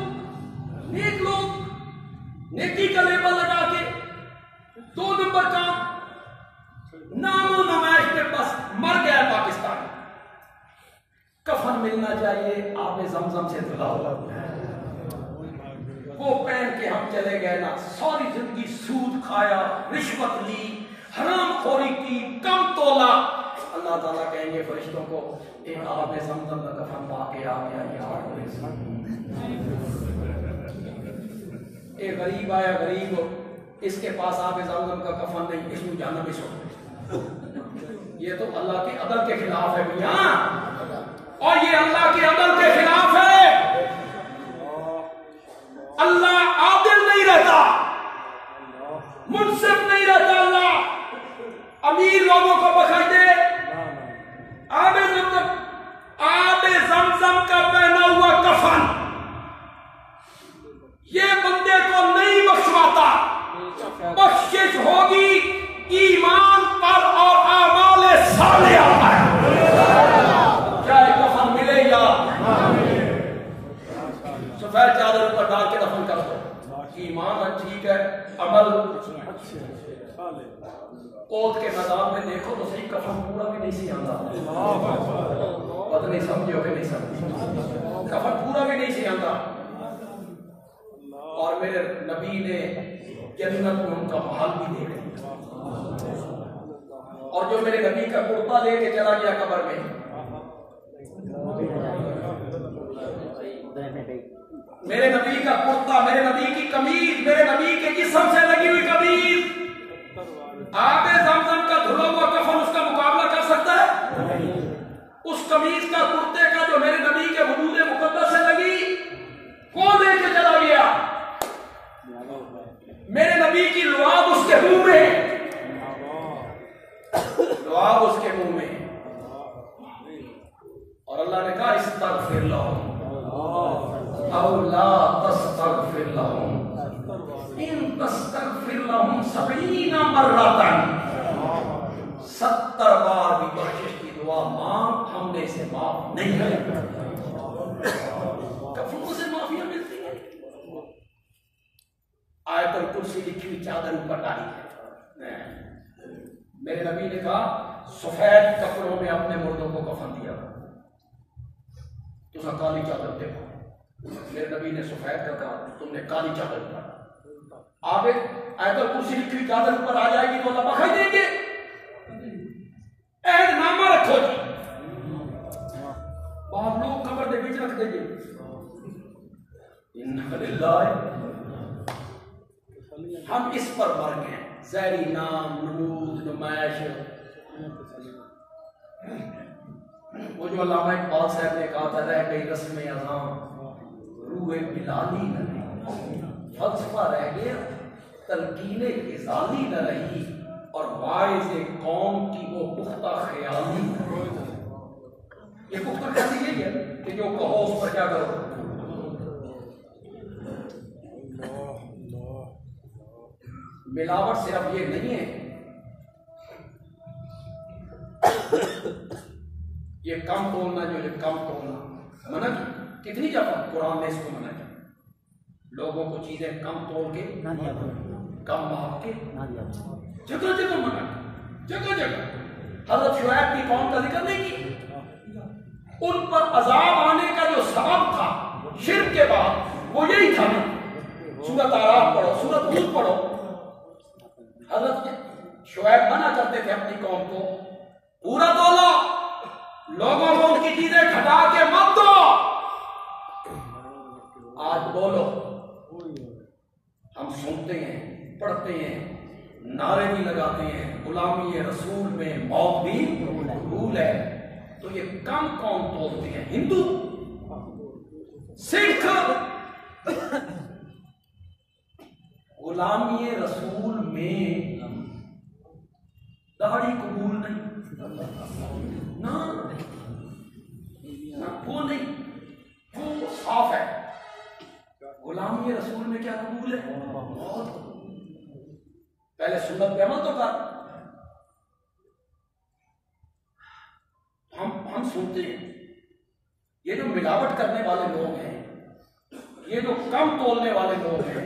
نیک لوگ، نیکی کا لیبل لگا کے 2 نمبر کام، نام و نمائش میں بس مر گیا پاکستان۔ کفن ملنا چاہیے، آب زمزم سے دھلا ہوا، وہ پہن کے ہم چلے گئے نا، ساری زندگی سود کھایا، رشوت لی، حرام خوری کی، کم تولا، اللہ تعالیٰ کہیں گے فرشتوں کو ایک آب زمزم کا کفن پا کے آ گیا یار، ایک غریب آیا، غریب اس کے پاس آب زمزم کا کفن نہیں، اس میں جانا بھی سو، یہ تو اللہ کے عدل کے خلاف ہے بھیا، اور یہ اللہ کے عدل کے خلاف ہے۔ اللہ عادل نہیں رہتا، منصف نہیں رہتا، اللہ امیر لوگوں کو بخش دے۔ آب زمزم کا پہنا ہوا کفن یہ بندے کو نہیں بخشواتا، بخشش ہوگی ایمان پر اور اعمال صالحہ پر، چاہے کفن ملے یا سفید چادر پر ڈال کے دفن کر دو، ایمان ٹھیک ہے، عمل اوت کے میدان میں دیکھو تو صحیح کفن پورا بھی نہیں سی آتا، پتہ نہیں سمجھو کہ نہیں سمجھو، کفن پورا بھی نہیں سی آتا۔ اور میرے نبی نے جنت میں ان کا محل بھی دیکھا، اور جو میرے نبی کا کرتا لے کے چلا گیا قبر میں، میرے نبی کا کرتا، میرے نبی کی قمیض، میرے نبی کے جسم سے لگی ہوئی قمیض، آب زمزم کا دھلا ہوا کفن اس کا مقابلہ کر سکتا ہے؟ اس قمیض کا، کرتے کا جو میرے نبی کے وجود مقدس سے لگی، کون لے کے چلا گیا؟ میرے نبی کی لعاب اس کے منہ میں، لعاب اس کے منہ میں، اور اللہ نے کہا استغفر لہم او لا تستغفر لہم ان تستغفر لہم 70 مرۃ، 70 بار بھی بخشش کی دعا مانگ، ہم نے اسے معاف نہیں کرے۔ کفنوں سے معافیاں ملتی ہیں، آیت الکرسی لکھی ہوئی چادر اوپر ڈالی ہے۔ میرے نبی نے کہا سفید کپڑوں میں اپنے مردوں کو کفن دیا، تو کالی چادر دیکھو، میرے نبی نے سفید کا کہا، تم نے کالی چادر ڈالا۔ آپ آیت الکرسی لکھی ہوئی چادر اوپر آ جائے گی تو اللہ بخش دیں گے، عہد نامہ رکھو جی، بعض لوگ قبر دے بیچ رکھ دیں گے، انہ للہ، ہم اس پر مر گئے، زہری نام، نمود، نمائش۔ وہ جو علامہ اقبال صاحب نے کہا تھا، رہ گئی رسم اذاں روح بلالی نہ رہی، فلسفہ رہ گیا، تلقین غزالی نہ رہی، اور واعظ قوم کی وہ پختہ خیالی نہ رہی۔ یہ پختہ خیالی یہی ہے کہ جو کہو اس پر کیا کرو۔ ملاوٹ صرف یہ نہیں ہے، یہ کم تولنا، جو یہ کم تولنا منع کی، کتنی جگہ قرآن نے اس کو منع کیا، لوگوں کو چیزیں کم تول کے، کم ماپ کے، جگہ جگہ منع کی، جگہ جگہ۔ حضرت شعیب کی قوم کا ذکر نہیں کی، ان پر عذاب آنے کا جو سبب تھا شرک کے بعد وہ یہی تھا نا، سورۃ اعراف پڑھو، سورۃ ہود پڑھو، حضرت شعیب منع کرتے تھے اپنی قوم کو، پورا تولو، لوگوں کو ان کی چیزیں گھٹا کے مت دو۔ آج بولو، ہم سنتے ہیں، پڑھتے ہیں، نعرے بھی لگاتے ہیں، غلامی رسول میں موت بھی قبول ہے، تو یہ کم کون تولتے ہیں؟ ہندو، سکھ، غلامی رسول میں داڑھی قبول نہیں، نہ وہ نہیں، وہ صاف ہے۔ غلامی رسول میں کیا قبول ہے؟ پہلے سنت پہ عمل تو کر۔ ہم سنتے ہیں یہ جو ملاوٹ کرنے والے لوگ ہیں، یہ جو کم تولنے والے لوگ ہیں،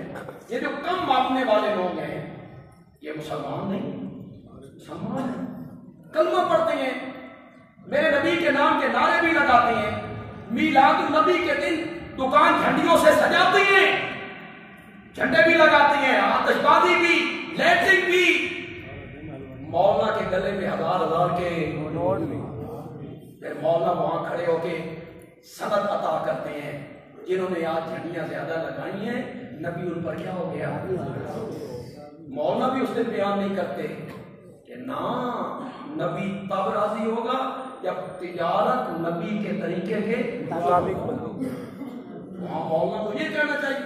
یہ جو کم ماپنے والے لوگ ہیں، یہ مسلمان نہیں، مسلمان ہیں، کلمہ پڑھتے ہیں، میرے نبی کے نام کے نعرے بھی لگاتے ہیں، میلاد النبی کے دن دکان جھنڈیوں سے سجاتے ہیں، جھنڈے بھی لگاتے ہیں، آتش بازی بھی، لیٹرنگ بھی، مولانا کے گلے میں 1000 کے نوٹ بھی، پھر مولانا وہاں کھڑے ہو کے سند عطا کرتے ہیں، جنہوں نے آج جھنڈیاں زیادہ لگائی ہیں، نبی ان پر کیا ہو گیا؟ مولانا بھی اس دن بیان نہیں کرتے کہ نا نبی تب راضی ہوگا جب تجارت نبی کے طریقے کے مطابق۔ وہاں مولانا کو یہ کہنا چاہیے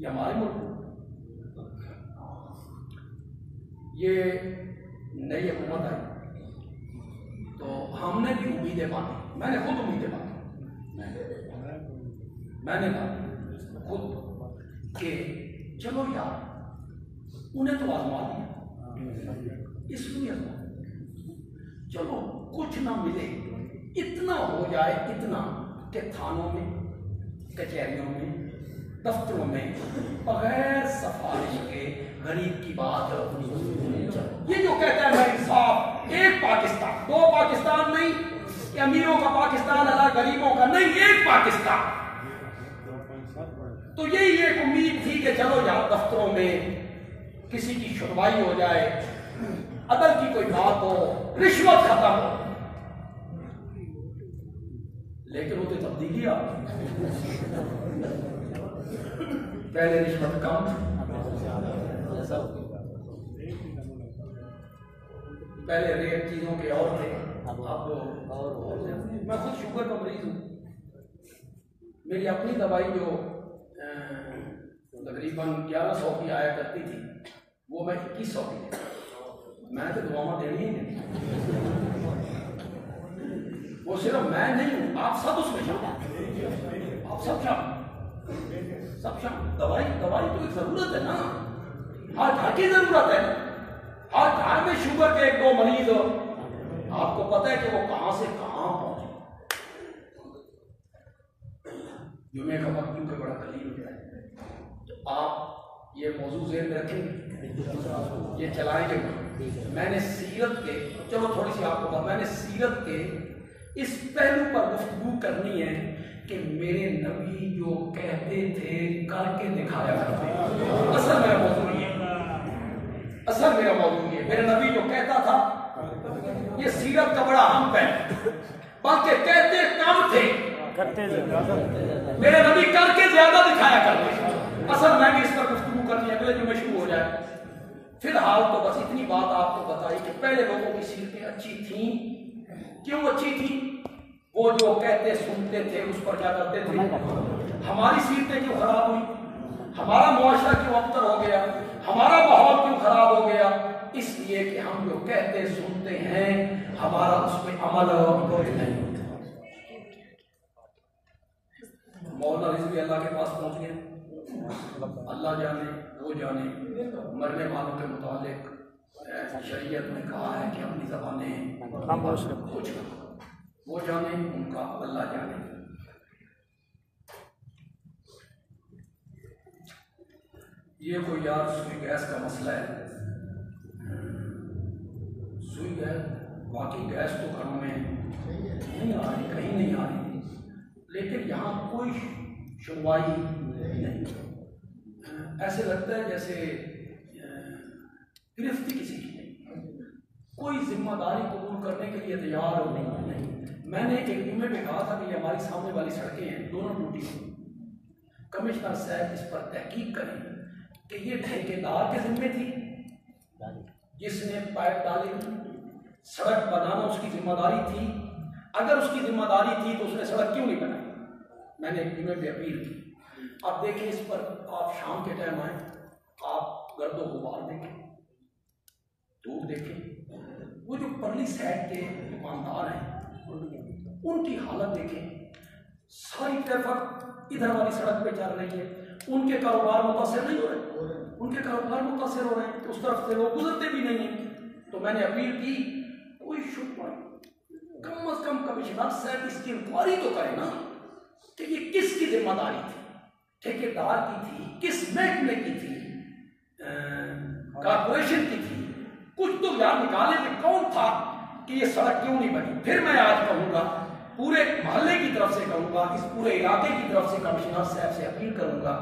یہ ہمارے ملک یہ نئی حکومت آئی تو ہم نے بھی امیدیں باندھی، میں نے خود امیدیں باندھی، میں نے کہا خود کہ چلو یار انہیں تو آزما دیا، اس لیے چلو کچھ نہ ملے، اتنا ہو جائے، اتنا کہ تھانوں میں، کچہریوں میں، دفتروں میں بغیر سفارش کے غریب کی بات، یہ جو کہتا ہے میں انصاف، ایک پاکستان، دو پاکستان نہیں کہ امیروں کا پاکستان الگ غریبوں کا نہیں، ایک پاکستان. تو یہی ایک امید تھی کہ چلو یار دفتروں میں کسی کی شنوائی ہو جائے، عدل کی کوئی بات ہو، رشوت ختم ہو. لیکن وہ تو تبدیلی آ پہلے رشوت کم، پہلے ریٹ چیزوں کے اور تھے، اب میں خود شوگر کا مریض ہوں، میری اپنی دوائی جو تقریباً 1100 کی آیا کرتی تھی وہ میں 2100 کی دیتا، میں تو دعاؤں دینی ہی نہیں، وہ صرف میں نہیں ہوں، آپ سب اس میں شامل، آپ سب شامل. دوائی تو ایک ضرورت ہے نا، ہر گھر کی ضرورت ہے، ہر گھر میں شوگر کے 1-2 مریض، آپ کو پتہ ہے کہ وہ کہاں سے کہاں پہنچے. جمعے کا وقت کیونکہ بڑا قلیل ہوتا ہے، تو آپ یہ موضوع ذہن میں رکھیں، یہ چلائیں گے. میں نے سیرت کے، چلو تھوڑی سی آپ کو بات، میں نے سیرت کے اس پہلو پر گفتگو کرنی ہے کہ میرے نبی جو کہتے تھے کر کے دکھایا کرتے. اصل میرا موضوع یہ ہے، اصل میرا موضوع یہ، میرے نبی جو کہتا تھا، یہ سیرت کا بڑا اہم ہے، بلکہ کہتے کم تھے، میرے نبی کر کے زیادہ دکھایا کرتے. اصل میں بھی اس پر گفتگو کرنی ہے، اگلے جمعے شروع ہو جائے. فی الحال تو بس اتنی بات آپ کو بتائی کہ پہلے لوگوں کی سیرتیں اچھی تھیں. کیوں اچھی تھی؟ وہ جو کہتے سنتے تھے اس پر کیا کرتے تھے. ہماری سیرتیں کیوں خراب ہوئی؟ ہمارا معاشرہ کیوں ابتر ہو گیا؟ ہمارا ماحول کیوں خراب ہو گیا؟ اس لیے کہ ہم جو کہتے سنتے ہیں ہمارا اس پہ عمل نہیں. مولانا رضوی اللہ کے پاس پہنچ گئے، اللہ جانے وہ جانے، مرنے والوں کے متعلق شریعت نے کہا ہے کہ اپنی زبانیں کچھ وہ جانے، ان کا اللہ جانے. یہ کوئی یار سوئی گیس کا مسئلہ ہے، سوئی گیس، باقی گیس تو گھروں میں نہیں آ رہی، کہیں نہیں آ رہی، لیکن یہاں کوئی سنوائی نہیں. ایسے لگتا ہے جیسے گرفتی کسی کی نہیں، کوئی ذمہ داری قبول کرنے کے لیے تیار نہیں. میں نے ایک جمعے میں کہا تھا کہ یہ ہماری سامنے والی سڑکیں ہیں، دونوں ٹوٹی ہوئی، کمشنر صاحب اس پر تحقیق کریں کہ یہ ٹھیکیدار کے ذمے تھی، جس نے پائپ ڈالی، سڑک بنانا اس کی ذمہ داری تھی. اگر اس کی ذمہ داری تھی تو اس نے سڑک کیوں نہیں بنائی؟ میں نے ایک جمعے پہ اپیل کی. اب دیکھیں اس پر، آپ شام کے ٹائم آئیں، آپ گرد و غبار دیکھیں، دھوپ دیکھیں، وہ جو پرلی سائڈ کے دکاندار ہیں ان کی حالت دیکھیں، ساری ٹریفک ادھر والی سڑک پہ چل رہی ہے، ان کے کاروبار متاثر نہیں ہو رہے، ان کے کاروبار متاثر ہو رہے ہیں، اس طرف سے لوگ گزرتے بھی نہیں ہیں. تو میں نے اپیل کی کوئی شکر کم از کم کمشنر صاحب اس کی انکوائری تو کرے نا کہ یہ کس کی ذمہ داری تھی، ٹھیکیدار کی تھی، کس محکمے کی تھی، کارپوریشن کی تھی. کچھ تو یاد نکالے کہ کون تھا کہ یہ سڑک کیوں نہیں بنی. پھر میں آج کہوں گا، پورے محلے کی طرف سے کہوں گا، اس پورے علاقے کی طرف سے کمشنر صاحب سے اپیل کروں گا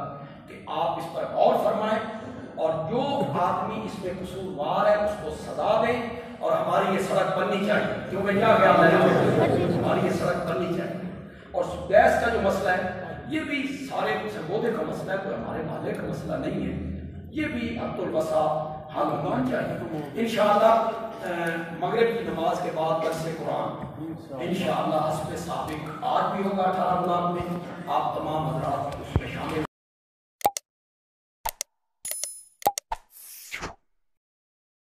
کہ آپ اس پر غور فرمائیں اور جو آدمی اس میں قصوروار ہے اس کو سزا دیں، اور ہماری یہ سڑک بننی چاہیے. کیونکہ کیا خیال ہے، ہماری یہ سڑک بننی چاہیے. اور گیس کا جو مسئلہ ہے یہ بھی سارے سرگودے کا مسئلہ ہے، کوئی ہمارے محلے کا مسئلہ نہیں ہے. یہ بھی عبد الوسا حل ہونا چاہیے. انشاءاللہ مغرب کی نماز کے بعد درس قرآن انشاءاللہ حسب سابق آج بھی ہوگا 18 میں. آپ تمام حضرات اس میں شامل